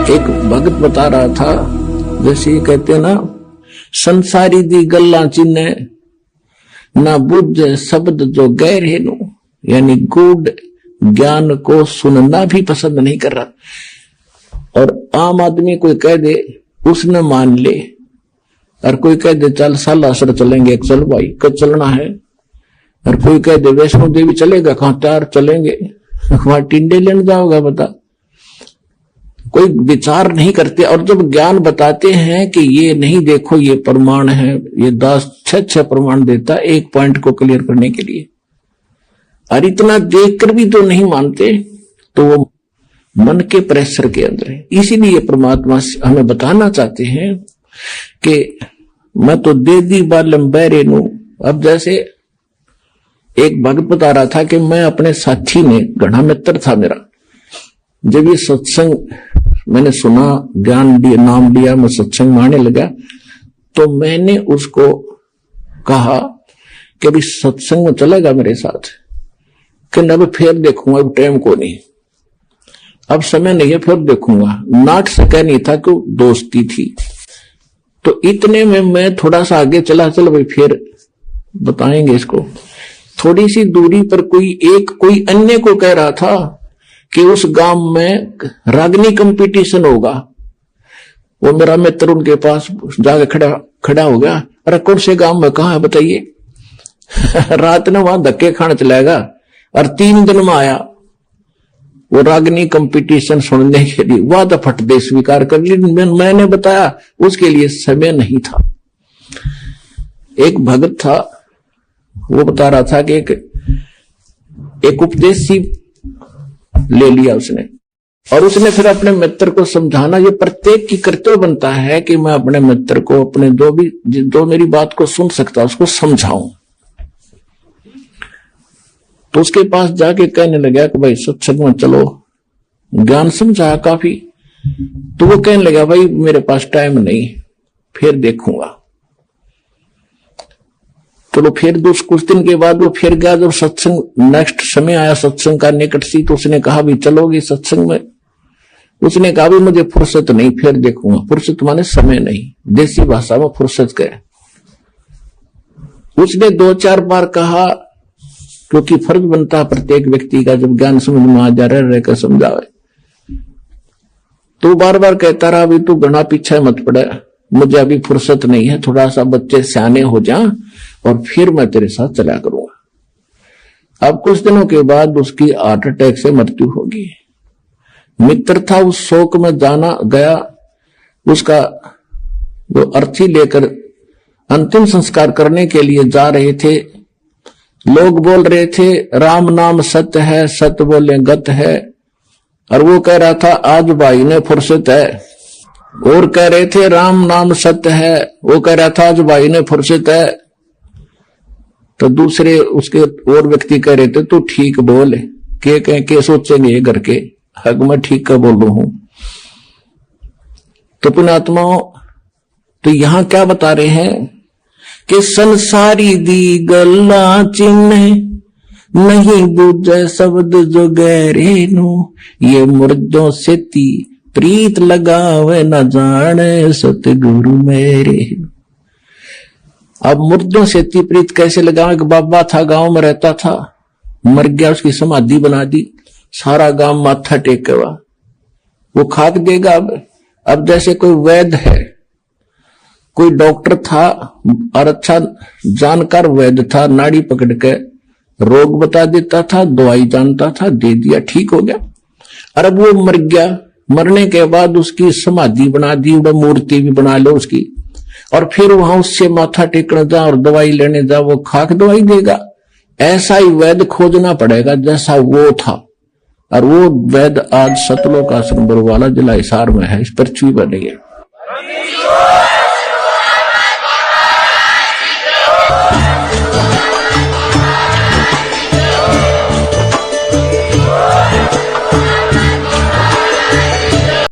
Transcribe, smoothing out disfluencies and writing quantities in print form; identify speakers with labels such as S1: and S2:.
S1: एक भगत बता रहा था, जैसे ये कहते ना, संसारी दी गल्ला चिन्ह ना बुझ शब्द जो गहरे नु, यानी गूढ़ ज्ञान को सुनना भी पसंद नहीं कर रहा। और आम आदमी कोई कह दे उसने मान ले, और कोई कह दे चल सालासर चलेंगे, चल भाई कब चलना है, और कोई कह दे वैष्णो देवी चलेगा, कहां तार चलेंगे, वहां टिंडे लेने जाओगा बता। कोई विचार नहीं करते। और जब ज्ञान बताते हैं कि ये नहीं देखो ये प्रमाण है, ये 10 प्रमाण देता एक पॉइंट को क्लियर करने के लिए, और इतना देखकर भी तो नहीं मानते, तो वो मन के प्रेशर के अंदर है। इसीलिए परमात्मा हमें बताना चाहते हैं कि मैं तो दे दी बालम बैरे नु। अब जैसे एक भक्त बता रहा था कि मैं अपने साथी ने, घना मित्र था मेरा, जब ये सत्संग मैंने सुना, ज्ञान दिया, नाम लिया, मैं सत्संग में आने लगा, तो मैंने उसको कहा कि अभी सत्संग में चलेगा मेरे साथ, कि अब फिर देखूंगा, अब टाइम को नहीं, अब समय नहीं है, फिर देखूंगा। नाट सका नहीं था कि दोस्ती थी। तो इतने में मैं थोड़ा सा आगे चला, चल भाई फिर बताएंगे इसको। थोड़ी सी दूरी पर कोई अन्य को कह रहा था कि उस गांव में रागनी कंपटीशन होगा। वो मेरा मित्र उनके पास जाके खड़ा हो गया, अरे कौन से गांव में, कहां है बताइए। रात ने वहां धक्के खाने चलाएगा, और 3 दिन में आया वो रागनी कंपटीशन सुनने के लिए। वह तो फट दे स्वीकार कर ली, मैंने बताया उसके लिए समय नहीं था। एक भगत था, वो बता रहा था कि एक उपदेशी ले लिया उसने, और उसने फिर अपने मित्र को समझाना, ये प्रत्येक की कर्तव्य बनता है कि मैं अपने मित्र को, अपने जो मेरी बात को सुन सकता उसको समझाऊं। तो उसके पास जाके कहने लगा कि भाई सत्संग में चलो, ज्ञान समझाया काफी। तो वो कहने लगा भाई मेरे पास टाइम नहीं, फिर देखूंगा। चलो फिर कुछ दिन के बाद वो फिर गया। जब सत्संग नेक्स्ट समय आया, सत्संग का निकट सी, तो उसने कहा भी चलोगे सत्संग में। उसने कहा भी मुझे फुर्सत नहीं, फिर देखूंगा। फुर्सत माने समय नहीं, देसी भाषा में फुर्सत कहे। उसने 2-4 बार कहा, क्योंकि फर्ज बनता है प्रत्येक व्यक्ति का, जब ज्ञान समझ में आ जा रहकर समझावे। तो बार बार कहता रहा भी तू घना पीछे मत पड़े, मुझे अभी फुर्सत नहीं है, थोड़ा सा बच्चे सियाने हो जा और फिर मैं तेरे साथ चला करूंगा। अब कुछ दिनों के बाद उसकी हार्ट अटैक से मृत्यु होगी। मित्र था, उस शोक में जाना गया, उसका जो अर्थी लेकर अंतिम संस्कार करने के लिए जा रहे थे। लोग बोल रहे थे राम नाम सत्य है, सत्य बोले गत है, और वो कह रहा था आज भाई ने फुर्सत है। और कह रहे थे राम नाम सत्य है, वो कह रहा था आज भाई ने फुर्सत है। तो दूसरे उसके और व्यक्ति कह रहे थे तू ठीक बोल, के सोचेंगे घर के, हक मैं ठीक का बोल रहा हूं। तो पुण्यात्माओं, तो यहां क्या बता रहे हैं कि संसारी दी गल्ला चिन्ह नहीं बुझे शब्द जो गहरे नु, ये मुर्दों से ती प्रीत लगावे न जाने सतगुरु मेरे। अब मुर्दों से ती प्रीत कैसे लगावे? बाबा था, गांव में रहता था, मर गया, उसकी समाधि बना दी, सारा गांव माथा टेकेगा, वो खाक देगा। अब जैसे कोई वैद्य है, कोई डॉक्टर था और अच्छा जानकार वैद्य था, नाड़ी पकड़ के रोग बता देता था, दवाई जानता था, दे दिया, ठीक हो गया। और अब वो मर गया, मरने के बाद उसकी समाधि बना दी, मूर्ति भी बना लो उसकी, और फिर वहां उससे माथा टेकने जा और दवाई लेने जा, वो खाक दवाई देगा। ऐसा ही वैद्य खोजना पड़ेगा जैसा वो था। और वो वैद्य आज सतलोक आश्रम बरवाला जिला हिसार में है, इस पृथ्वी पर नहीं है।